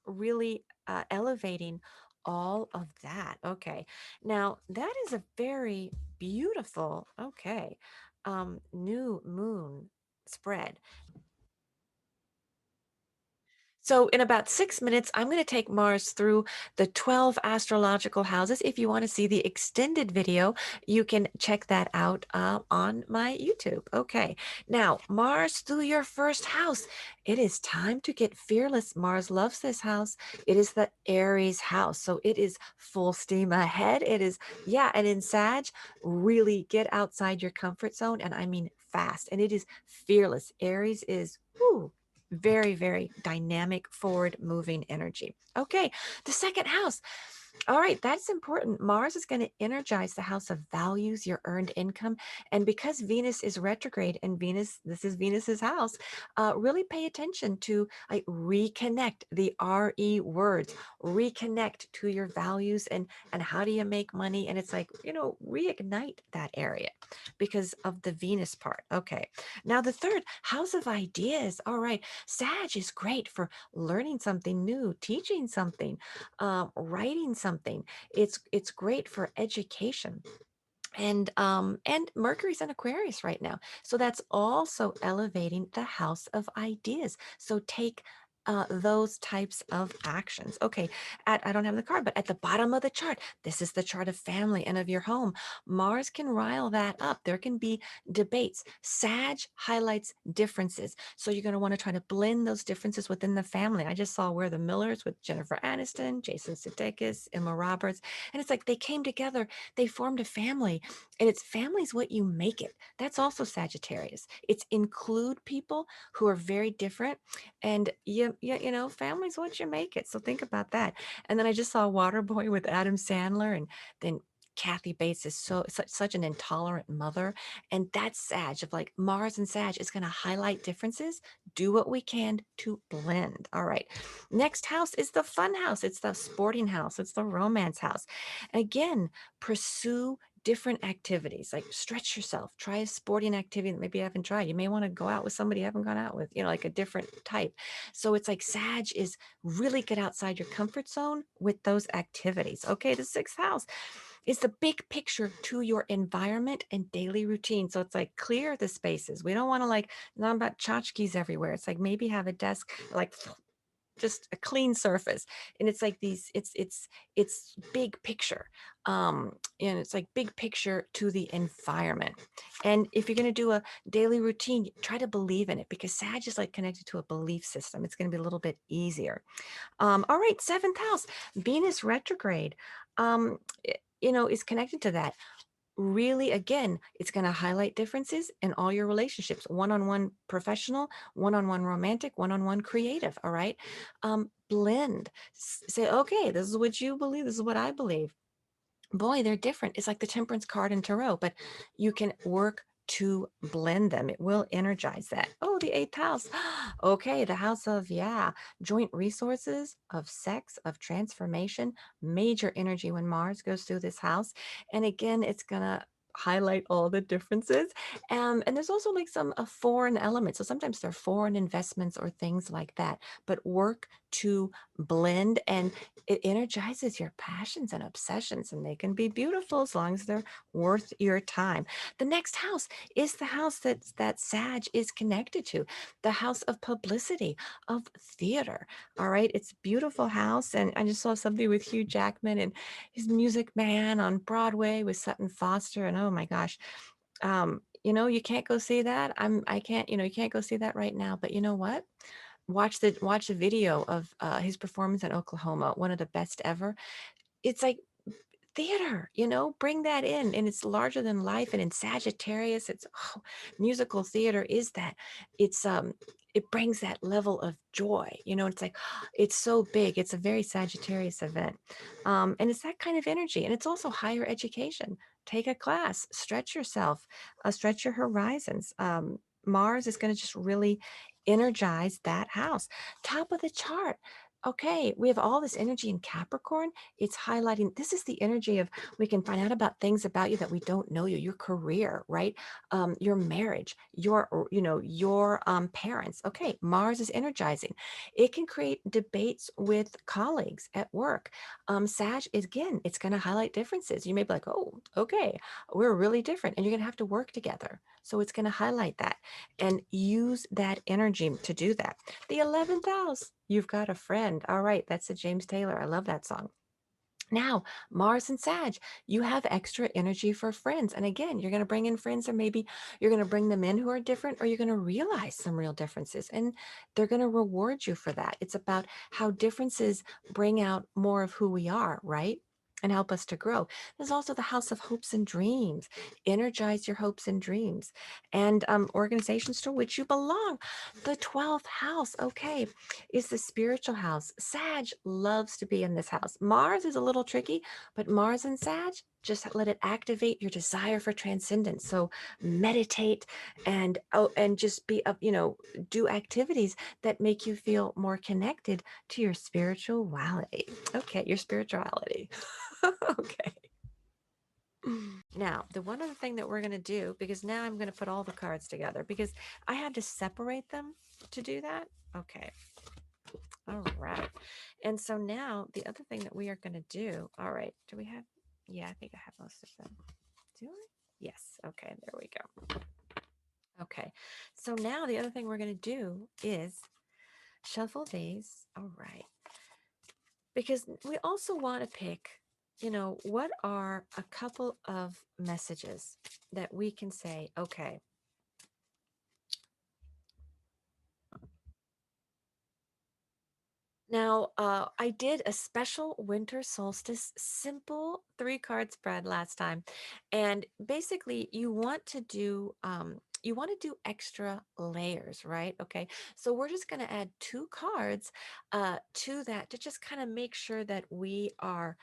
A: really elevating all of that. Okay. Now, that is a very beautiful, okay, new moon spread. So, in about 6 minutes, I'm going to take Mars through the 12 astrological houses. If you want to see the extended video, you can check that out on my YouTube. Okay. Now, Mars through your first house. It is time to get fearless. Mars loves this house. It is the Aries house. So, it is full steam ahead. It is, yeah. And in Sag, really get outside your comfort zone. And I mean fast. And it is fearless. Aries is, whoo, very, very dynamic, forward moving energy. Okay, the second house. All right, that's important. Mars is going to energize the house of values, your earned income. And because Venus is retrograde and Venus, this is Venus's house, really pay attention to like reconnect the RE words, reconnect to your values and how do you make money? And it's like, reignite that area because of the Venus part. Okay. Now the third, house of ideas. All right. Sag is great for learning something new, teaching something, writing something. It's great for education. And Mercury's in Aquarius right now, so that's also elevating the house of ideas. So take those types of actions. Okay, I don't have the card, but at the bottom of the chart, this is the chart of family and of your home. Mars can rile that up. There can be debates. Sag highlights differences, so you're going to want to try to blend those differences within the family. I just saw Where the Millers with Jennifer Aniston, Jason Sudeikis, Emma Roberts, and it's like they came together. They formed a family, and it's family's what you make it. That's also Sagittarius. It's include people who are very different, and family's what you make it. So think about that. And then I just saw Waterboy with Adam Sandler, and then Kathy Bates is such an intolerant mother, and that's Sag of like Mars and Sag is going to highlight differences. Do what we can to blend. All right. Next house is the fun house. It's the sporting house. It's the romance house. Again, pursue different activities, like stretch yourself, try a sporting activity that maybe you haven't tried. You may want to go out with somebody you haven't gone out with, like a different type. So it's like Sag is really get outside your comfort zone with those activities. Okay, the sixth house is the big picture to your environment and daily routine. So it's like clear the spaces. We don't want to like not about tchotchkes everywhere. It's like maybe have a desk like just a clean surface, and it's like these it's big picture, and it's like big picture to the environment. And if you're going to do a daily routine, try to believe in it, because Sag is like connected to a belief system. It's going to be a little bit easier. All right, seventh house, Venus retrograde, is connected to that. Really, again, it's going to highlight differences in all your relationships, one-on-one professional, one-on-one romantic, one-on-one creative. All right. Blend. Say, okay, this is what you believe, this is what I believe. Boy, they're different. It's like the temperance card in tarot, but you can work to blend them. It will energize that. Oh, the eighth house. Okay, the house of, yeah, joint resources, of sex, of transformation, major energy when Mars goes through this house. And again, it's gonna highlight all the differences. And there's also like some foreign elements. So sometimes they're foreign investments or things like that, but work to blend, and it energizes your passions and obsessions, and they can be beautiful as long as they're worth your time. The next house is the house that Sag is connected to, the house of publicity, of theater. All right, it's a beautiful house, and I just saw something with Hugh Jackman and his Music Man on Broadway with Sutton Foster, and oh my gosh, you can't go see that. I can't, you can't go see that right now. But you know what? Watch the video of his performance in Oklahoma, one of the best ever. It's like theater, bring that in, and it's larger than life. And in Sagittarius, it's musical theater is that. It brings that level of joy. It's like it's so big. It's a very Sagittarius event. And it's that kind of energy. And it's also higher education. Take a class, stretch yourself, stretch your horizons. Mars is going to just really energize that house. Top of the chart. Okay, we have all this energy in Capricorn. It's highlighting, this is the energy of, we can find out about things about you that we don't know you, your career, right? Your marriage, your parents. Okay, Mars is energizing. It can create debates with colleagues at work. Sag, again, it's going to highlight differences. You may be like, oh, okay, we're really different, and you're going to have to work together. So it's going to highlight that and use that energy to do that. The 11th house, you've got a friend. All right, that's a James Taylor. I love that song. Now, Mars and Sag, you have extra energy for friends. And again, you're going to bring in friends, or maybe you're going to bring them in who are different, or you're going to realize some real differences, and they're going to reward you for that. It's about how differences bring out more of who we are, right? And help us to grow. There's also the house of hopes and dreams. Energize your hopes and dreams, and organizations to which you belong. The 12th house, okay, is the spiritual house. Sag loves to be in this house. Mars is a little tricky, but Mars and Sag, just let it activate your desire for transcendence. So meditate and just be up, do activities that make you feel more connected to your spirituality. Okay, your spirituality. Okay. Now, the one other thing that we're going to do, because now I'm going to put all the cards together because I had to separate them to do that. Okay. All right. And so now the other thing that we are going to do, all right, do we have, yeah, I think I have most of them. Do I? Yes. Okay, there we go. Okay. So now the other thing we're going to do is shuffle these. All right. Because we also want to pick, what are a couple of messages that we can say, okay, now, I did a special winter solstice simple 3 card spread last time. And basically, you want to do extra layers, right? Okay. So we're just going to add 2 cards to that to just kind of make sure that we are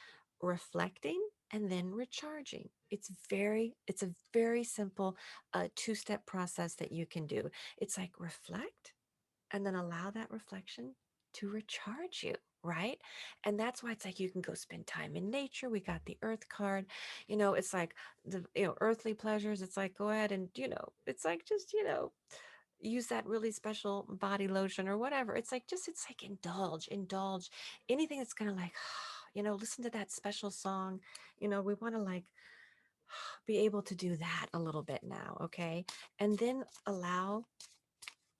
A: reflecting and then recharging. It's a very simple 2-step process that you can do. It's like reflect and then allow that reflection to recharge you, right? And that's why it's like you can go spend time in nature. We got the earth card. It's like the earthly pleasures. It's like go ahead and it's like just use that really special body lotion or whatever. It's like indulge anything that's gonna like listen to that special song. We want to like be able to do that a little bit now, okay? And then allow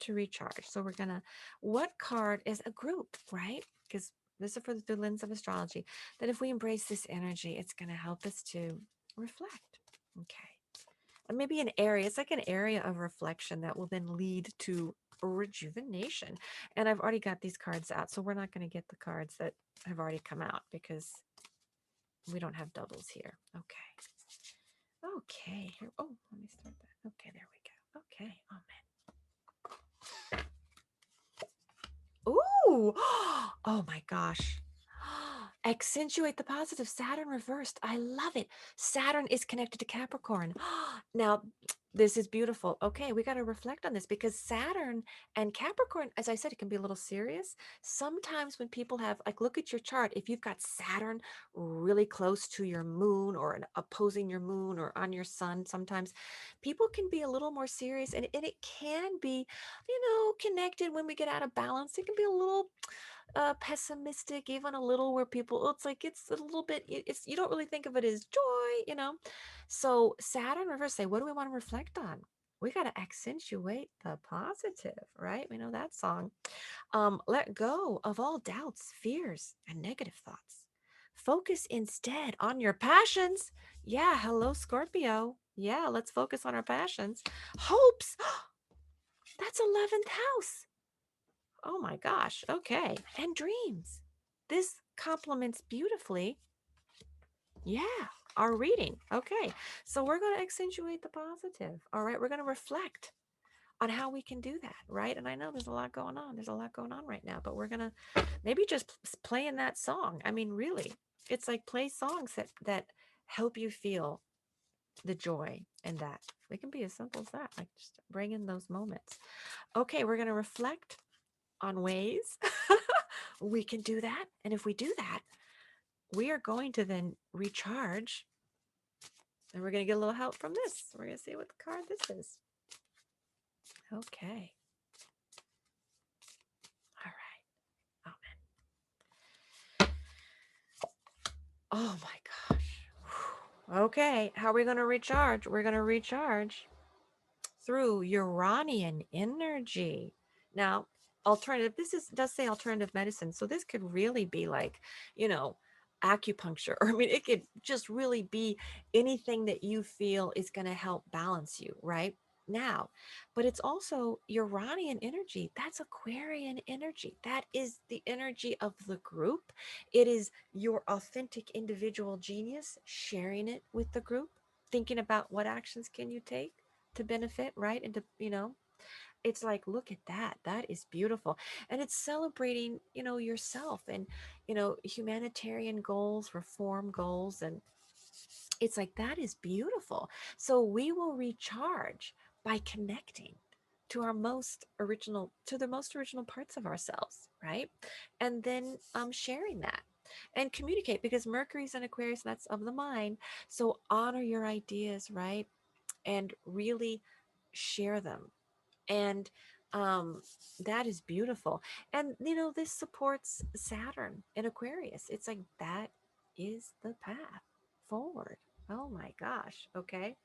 A: to recharge. So we're gonna, what card is a group, right? Because this is for the lens of astrology, that if we embrace this energy, it's gonna help us to reflect. Okay. And maybe an area, it's like an area of reflection that will then lead to rejuvenation. And I've already got these cards out, so we're not going to get the cards that have already come out because we don't have doubles here. Okay. Okay. Here. Oh, let me start that. Okay, there we go. Okay. Oh Ooh. Oh my gosh. Accentuate the positive. Saturn reversed. I love it. Saturn is connected to Capricorn. Now, This is beautiful. Okay, we got to reflect on this because Saturn and Capricorn, as I said, it can be a little serious. Sometimes when people have, like, look at your chart, if you've got Saturn really close to your moon or opposing your moon or on your sun, sometimes people can be a little more serious, and it can be, connected when we get out of balance. It can be a little pessimistic, even a little, where people, it's like, it's a little bit, it's, you don't really think of it as joy. So Saturn reverse, say, what do we want to reflect on? We got to accentuate the positive, right? We know that song. Let go of all doubts, fears, and negative thoughts. Focus instead on your passions. Yeah, hello, Scorpio. Yeah, let's focus on our passions. Hopes. That's 11th house. Oh my gosh. Okay. And dreams. This complements beautifully. Yeah, our reading. Okay. So we're going to accentuate the positive. All right. We're going to reflect on how we can do that. Right. And I know there's a lot going on. There's a lot going on right now, but we're going to maybe just playing that song. I mean, really, it's like play songs that help you feel the joy and that. It can be as simple as that. Like just bring in those moments. Okay. We're going to reflect on ways we can do that. And if we do that, we are going to then recharge, and we're going to get a little help from this. We're going to see what the card this is. Okay. All right. Oh my gosh. Okay. How are we going to recharge? We're going to recharge through Uranian energy. Now, alternative, this is does say alternative medicine. So this could really be like, you know, acupuncture. Or I mean, it could just really be anything that you feel is going to help balance you, right? Now, but it's also Uranian energy. That's Aquarian energy. That is the energy of the group. It is your authentic individual genius sharing it with the group, thinking about what actions can you take to benefit, right? And to, it's like, look at that. That is beautiful. And it's celebrating, yourself and, humanitarian goals, reform goals. And it's like, that is beautiful. So we will recharge by connecting to our most original, to the most original parts of ourselves, right? And then sharing that and communicate, because Mercury's in Aquarius, and that's of the mind. So honor your ideas, right? And really share them. And that is beautiful. And this supports Saturn in Aquarius. It's like that is the path forward. Oh my gosh. Okay.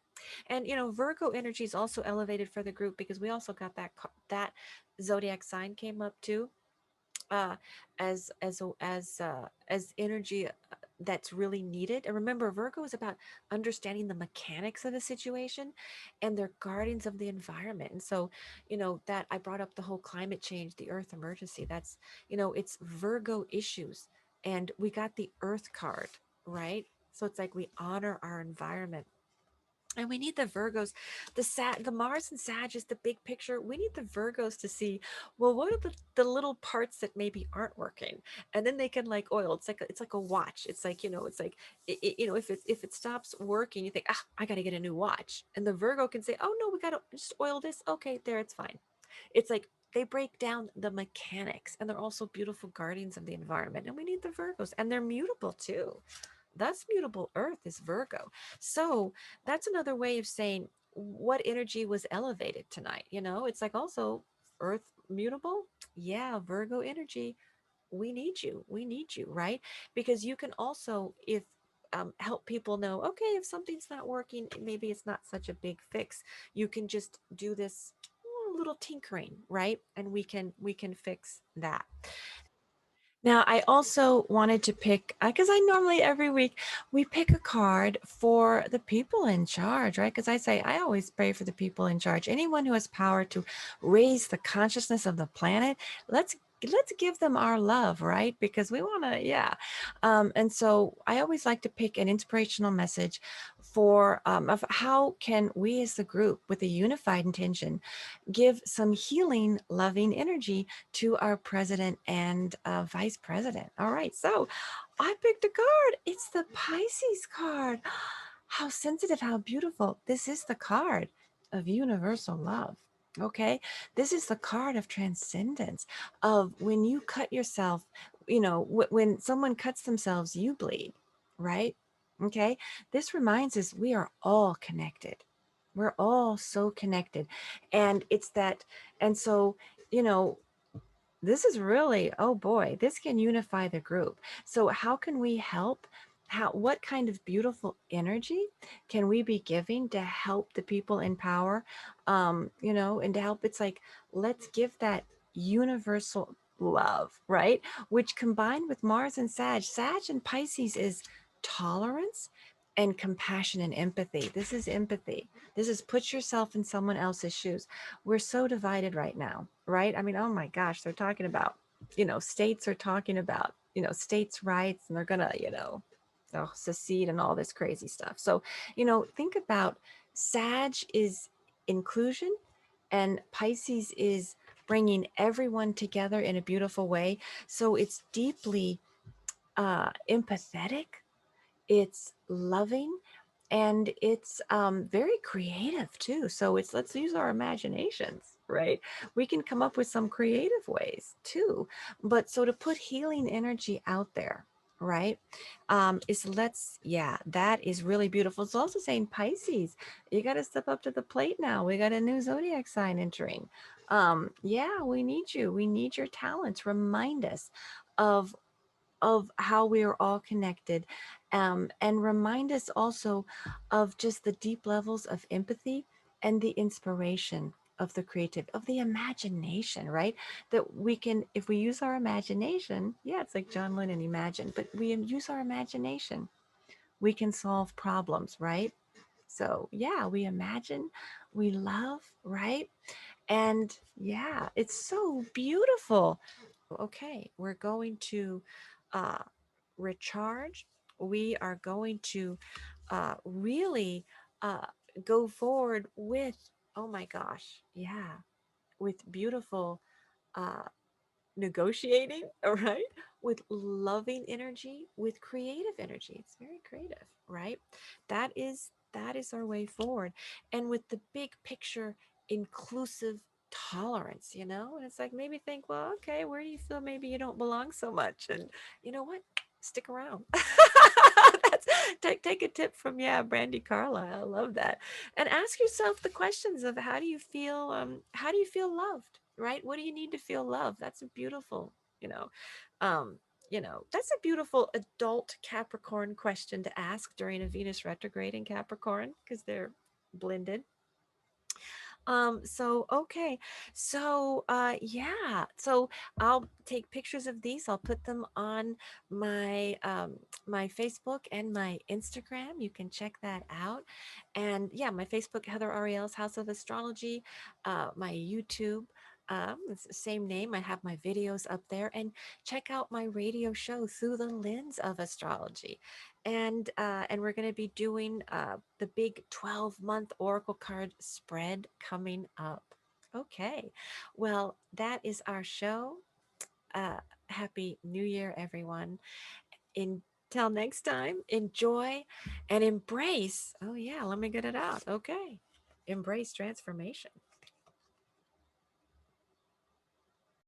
A: And Virgo energy is also elevated for the group, because we also got that zodiac sign came up too, uh, as energy that's really needed. And remember, Virgo is about understanding the mechanics of a situation, and they're guardians of the environment. And so, that I brought up the whole climate change, the Earth emergency. That's it's Virgo issues, and we got the Earth card, right? So it's like we honor our environment. And we need the Virgos, the Mars and Sag is the big picture. We need the Virgos to see, well, what are the little parts that maybe aren't working, and then they can like oil. It's like a watch. It's like it's like if it stops working, you think, I got to get a new watch, and the Virgo can say, oh no, we got to just oil this. Okay, there, it's fine. It's like they break down the mechanics, and they're also beautiful guardians of the environment. And we need the Virgos, and they're mutable too. That's mutable Earth is Virgo. So that's another way of saying what energy was elevated tonight. It's like also Earth mutable. Yeah, Virgo energy. We need you. We need you, right? Because you can also, if help people know, okay, if something's not working, maybe it's not such a big fix. You can just do this little tinkering, right? And we can fix that. Now, I also wanted to pick, because I normally every week we pick a card for the people in charge, right? Because I say I always pray for the people in charge. Anyone who has power to raise the consciousness of the planet, let's give them our love, right? Because we want to, yeah. And so I always like to pick an inspirational message for of how can we as the group, with a unified intention, give some healing, loving energy to our president and vice president. All right, so I picked a card. It's the Pisces card. How sensitive, how beautiful. This is the card. of universal love. Okay, this is the card of transcendence, of when you cut yourself, when someone cuts themselves, you bleed, right? Okay, this reminds us we are all connected. We're all so connected. And it's that, and so, you know, this is really, oh boy, this can unify the group. So how can we help? How, what kind of beautiful energy can we be giving to help the people in power? And to help, it's like, let's give that universal love, right? Which combined with Mars and Sag and Pisces is tolerance and compassion and empathy. This is empathy. This is put yourself in someone else's shoes. We're so divided right now, right? I mean, oh my gosh, they're talking about, states are talking about, states' rights, and they're gonna, secede and all this crazy stuff. So, think about, Sag is inclusion, and Pisces is bringing everyone together in a beautiful way. So it's deeply empathetic, it's loving, and it's very creative too. So it's, let's use our imaginations, right? We can come up with some creative ways too. But so to put healing energy out there, right, is, let's, yeah, that is really beautiful. It's also saying, Pisces, you got to step up to the plate now. We got a new zodiac sign entering. Yeah, we need you. We need your talents. Remind us of how we are all connected, and remind us also of just the deep levels of empathy and the inspiration of the creative, of the imagination, right? That we can, if we use our imagination, yeah, it's like John Lennon, imagine, but we use our imagination, we can solve problems, right? So yeah, we imagine, we love, right? And yeah, it's so beautiful. Okay, we're going to uh, recharge. We are going to really uh, go forward with, oh my gosh, yeah, with beautiful uh, negotiating, all right, with loving energy, with creative energy. It's very creative, right? That is our way forward. And with the big picture, inclusive tolerance, and it's like, maybe think, well, okay, where do you feel maybe you don't belong so much? And you know what? Stick around. That's, take a tip from, yeah, Brandy Carlisle. I love that. And ask yourself the questions of, how do you feel loved, right? What do you need to feel loved? That's a beautiful, you know um that's a beautiful adult Capricorn question to ask during a Venus retrograde in Capricorn, because they're blended. So okay. So yeah. So I'll take pictures of these. I'll put them on my my Facebook and my Instagram. You can check that out. And yeah, my Facebook, Heather Arielle's House of Astrology, my YouTube. It's the same name. I have my videos up there, and check out my radio show, Through the Lens of Astrology. And we're going to be doing the big 12-month oracle card spread coming up. Okay, well, that is our show. uh Happy New Year, everyone. Until next time, enjoy and embrace. Oh yeah, let me get it out. Okay, embrace transformation.